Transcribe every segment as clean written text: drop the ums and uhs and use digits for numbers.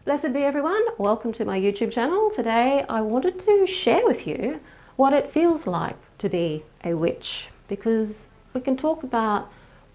Blessed be everyone, welcome to my YouTube channel. Today I wanted to share with you what it feels like to be a witch, because we can talk about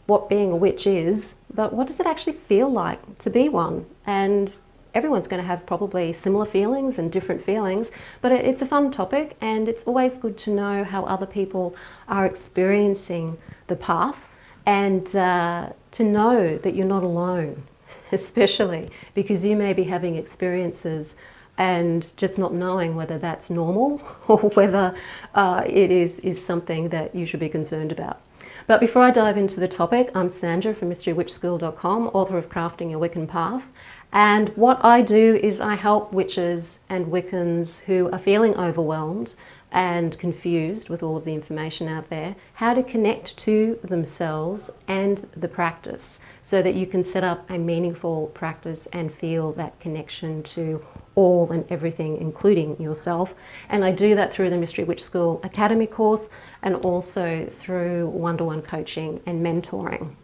what being a witch is, but what does it actually feel like to be one? And everyone's going to have probably similar feelings and different feelings, but it's a fun topic, and it's always good to know how other people are experiencing the path, and to know that you're not alone. Especially because you may be having experiences and just not knowing whether that's normal or whether it is something that you should be concerned about. But before I dive into the topic, I'm Sandra from MysteryWitchSchool.com, author of Crafting Your Wiccan Path. And what I do is I help witches and Wiccans who are feeling overwhelmed and confused with all of the information out there, how to connect to themselves and the practice so that you can set up a meaningful practice and feel that connection to all and everything, including yourself. And I do that through the Mystery Witch School Academy course and also through one-to-one coaching and mentoring.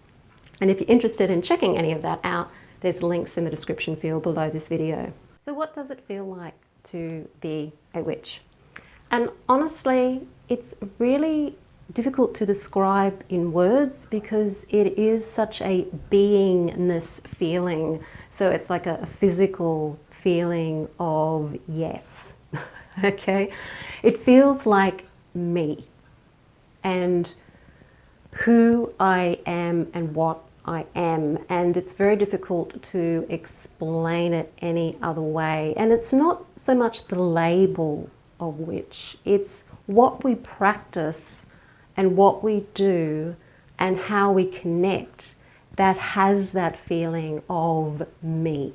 And if you're interested in checking any of that out, there's links in the description field below this video. So what does it feel like to be a witch? And honestly, it's really difficult to describe in words because it is such a beingness feeling. So it's like a physical feeling of yes, okay? It feels like me and who I am and what I am, and it's very difficult to explain it any other way. And it's not so much the label of witch, it's what we practice and what we do and how we connect that has that feeling of me.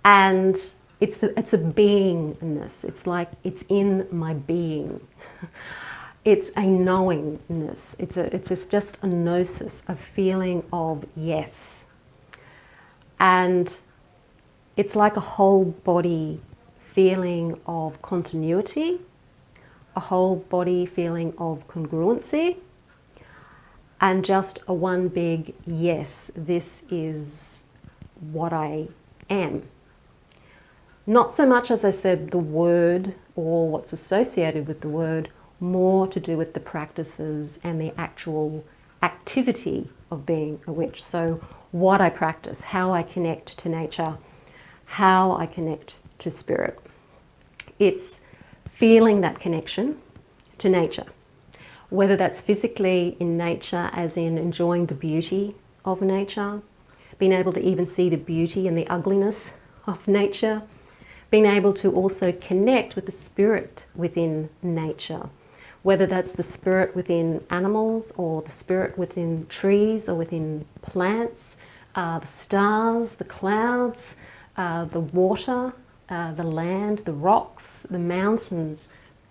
And it's a beingness. It's like it's in my being. It's a knowingness. It's just a gnosis, a feeling of yes. And it's like a whole body feeling of continuity, a whole body feeling of congruency, and just a one big yes, this is what I am. Not so much, as I said, the word or what's associated with the word, more to do with the practices and the actual activity of being a witch. So what I practice, how I connect to nature, how I connect to spirit. It's feeling that connection to nature, whether that's physically in nature, as in enjoying the beauty of nature, being able to even see the beauty and the ugliness of nature, being able to also connect with the spirit within nature, whether that's the spirit within animals or the spirit within trees or within plants, the stars, the clouds, the water, the land, the rocks, the mountains.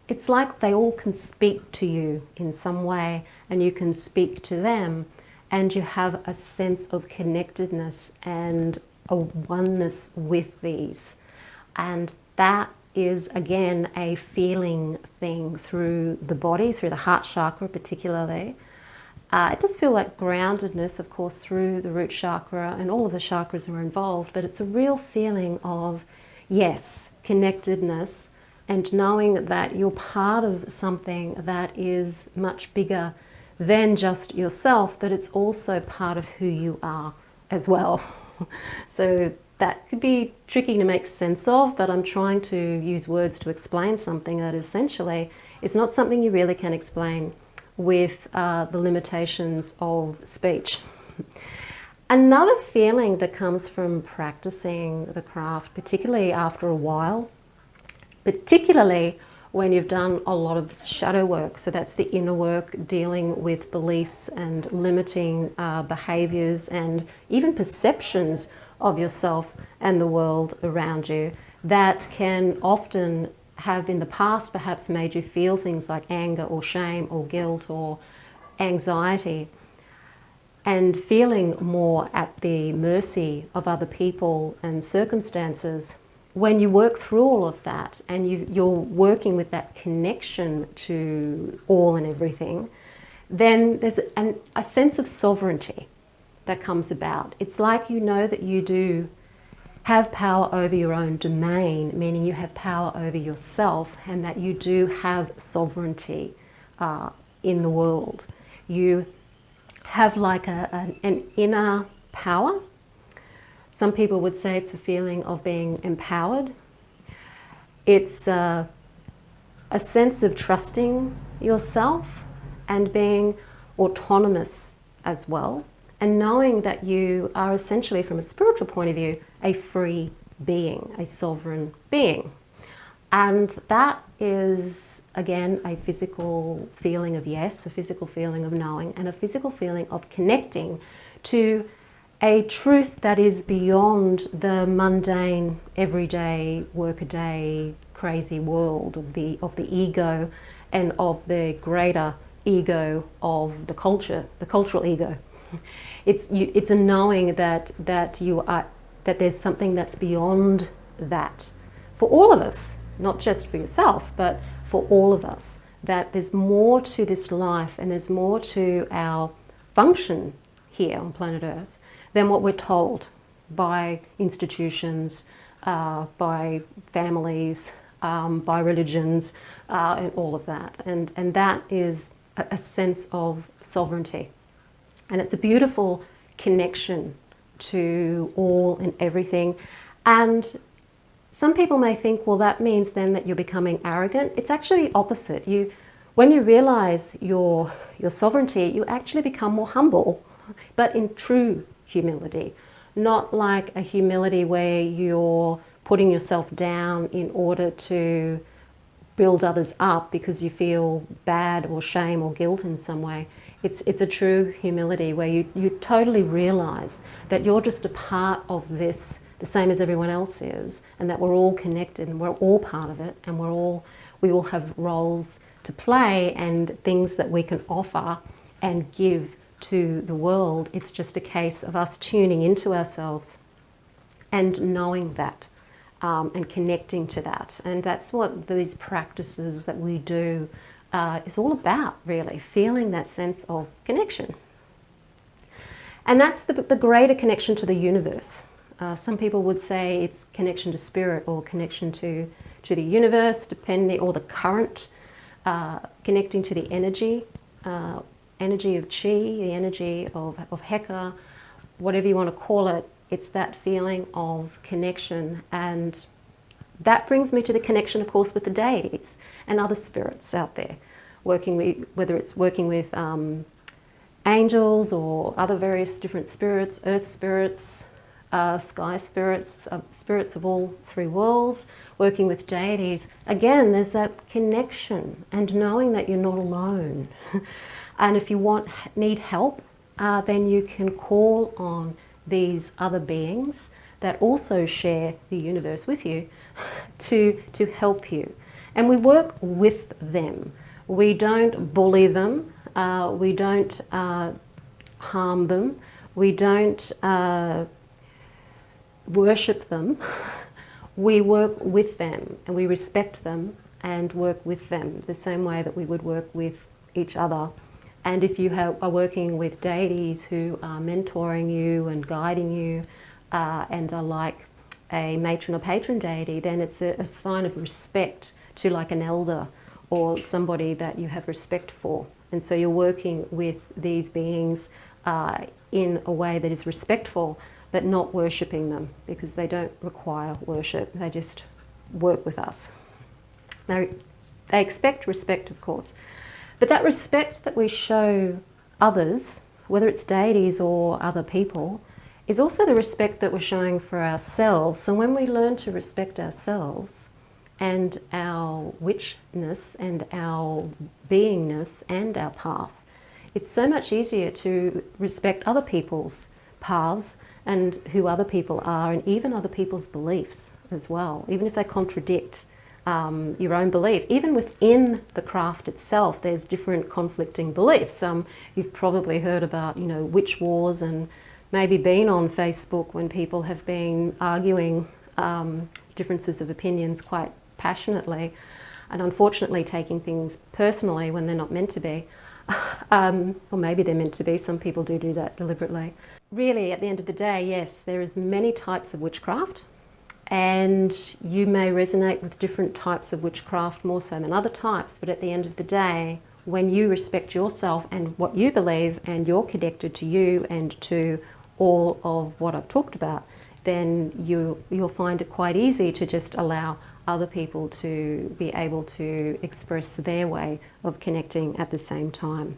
It's like they all can speak to you in some way and you can speak to them, and you have a sense of connectedness and a oneness with these. And that is, again, a feeling thing through the body, through the heart chakra particularly. It does feel like groundedness, of course, through the root chakra, and all of the chakras are involved, but it's a real feeling of yes, connectedness, and knowing that you're part of something that is much bigger than just yourself, that it's also part of who you are as well. So that could be tricky to make sense of, but I'm trying to use words to explain something that essentially is not something you really can explain with the limitations of speech. Another feeling that comes from practicing the craft, particularly after a while, particularly when you've done a lot of shadow work, so that's the inner work, dealing with beliefs and limiting behaviors and even perceptions of yourself and the world around you, that can often have in the past perhaps made you feel things like anger or shame or guilt or anxiety, and feeling more at the mercy of other people and circumstances. When you work through all of that and you're working with that connection to all and everything, then there's a sense of sovereignty that comes about. It's like you know that you do have power over your own domain, meaning you have power over yourself, and that you do have sovereignty in the world. You have like an inner power. Some people would say it's a feeling of being empowered. It's a sense of trusting yourself and being autonomous as well, and knowing that you are essentially, from a spiritual point of view, a free being, a sovereign being. And that is, again, a physical feeling of yes, a physical feeling of knowing, and a physical feeling of connecting to a truth that is beyond the mundane, everyday, workaday, crazy world of the ego and of the greater ego of the cultural ego. It's a knowing that there's something that's beyond that for all of us, not just for yourself, but for all of us, that there's more to this life and there's more to our function here on planet Earth than what we're told by institutions, by families, by religions, and all of that. And that is a sense of sovereignty. And it's a beautiful connection to all and everything. And some people may think, well, that means then that you're becoming arrogant. It's actually the opposite. When you realize your sovereignty, you actually become more humble, but in true humility, not like a humility where you're putting yourself down in order to build others up because you feel bad or shame or guilt in some way. It's a true humility where you totally realize that you're just a part of this, the same as everyone else is, and that we're all connected and we're all part of it, and we all have roles to play and things that we can offer and give to the world. It's just a case of us tuning into ourselves and knowing that. And connecting to that. And that's what these practices that we do is all about, really, feeling that sense of connection. And that's the greater connection to the universe. Some people would say it's connection to spirit or connection to the universe, depending, or the current, connecting to the energy of chi, the energy of Heka, whatever you want to call it. It's that feeling of connection, and that brings me to the connection, of course, with the deities and other spirits out there, whether it's working with angels or other various different spirits, earth spirits, sky spirits, spirits of all three worlds, working with deities. Again, there's that connection and knowing that you're not alone. And if you need help, then you can call on these other beings that also share the universe with you to help you. And we work with them. We don't bully them. We don't harm them. We don't worship them. We work with them and we respect them and work with them the same way that we would work with each other. And if you are working with deities who are mentoring you and guiding you and are like a matron or patron deity, then it's a sign of respect to like an elder or somebody that you have respect for. And so you're working with these beings in a way that is respectful, but not worshipping them, because they don't require worship. They just work with us. Now, they expect respect, of course. But that respect that we show others, whether it's deities or other people, is also the respect that we're showing for ourselves. So when we learn to respect ourselves and our witchness and our beingness and our path, it's so much easier to respect other people's paths and who other people are, and even other people's beliefs as well, even if they contradict your own belief. Even within the craft itself, there's different conflicting beliefs. You've probably heard about, witch wars, and maybe been on Facebook when people have been arguing differences of opinions quite passionately, and unfortunately taking things personally when they're not meant to be. Or maybe they're meant to be. Some people do that deliberately. Really, at the end of the day, yes, there is many types of witchcraft. And you may resonate with different types of witchcraft more so than other types, but at the end of the day, when you respect yourself and what you believe, and you're connected to you and to all of what I've talked about, then you'll find it quite easy to just allow other people to be able to express their way of connecting at the same time.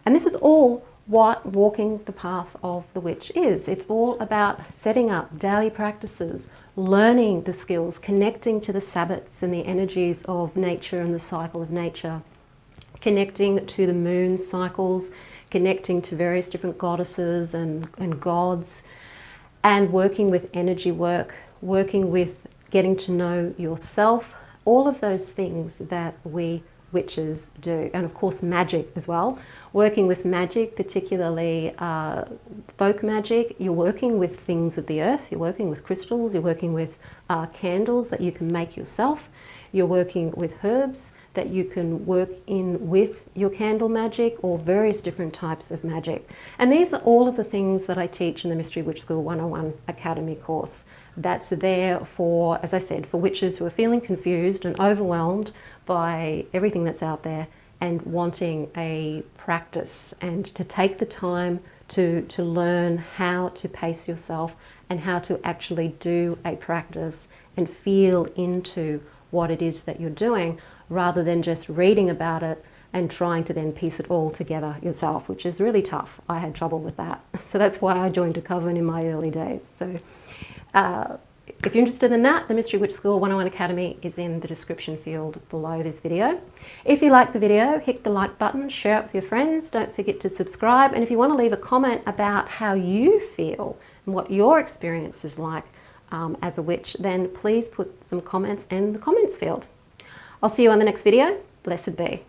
And this is all what walking the path of the witch is. It's all about setting up daily practices, learning the skills, connecting to the Sabbats and the energies of nature and the cycle of nature, connecting to the moon cycles, connecting to various different goddesses and gods, and working with energy work, working with getting to know yourself, all of those things that we witches do. And of course magic as well. Working with magic, particularly folk magic, you're working with things of the earth, you're working with crystals, you're working with candles that you can make yourself, you're working with herbs that you can work in with your candle magic, or various different types of magic. And these are all of the things that I teach in the Mystery Witch School 101 Academy course. That's there for, as I said, for witches who are feeling confused and overwhelmed by everything that's out there and wanting a practice, and to take the time to learn how to pace yourself and how to actually do a practice and feel into what it is that you're doing, rather than just reading about it and trying to then piece it all together yourself, which is really tough. I had trouble with that. So that's why I joined a coven in my early days. So if you're interested in that, the Mystery Witch School 101 Academy is in the description field below this video. If you like the video, hit the like button, share it with your friends, don't forget to subscribe, and if you want to leave a comment about how you feel and what your experience is like as a witch, then please put some comments in the comments field. I'll see you on the next video. Blessed be.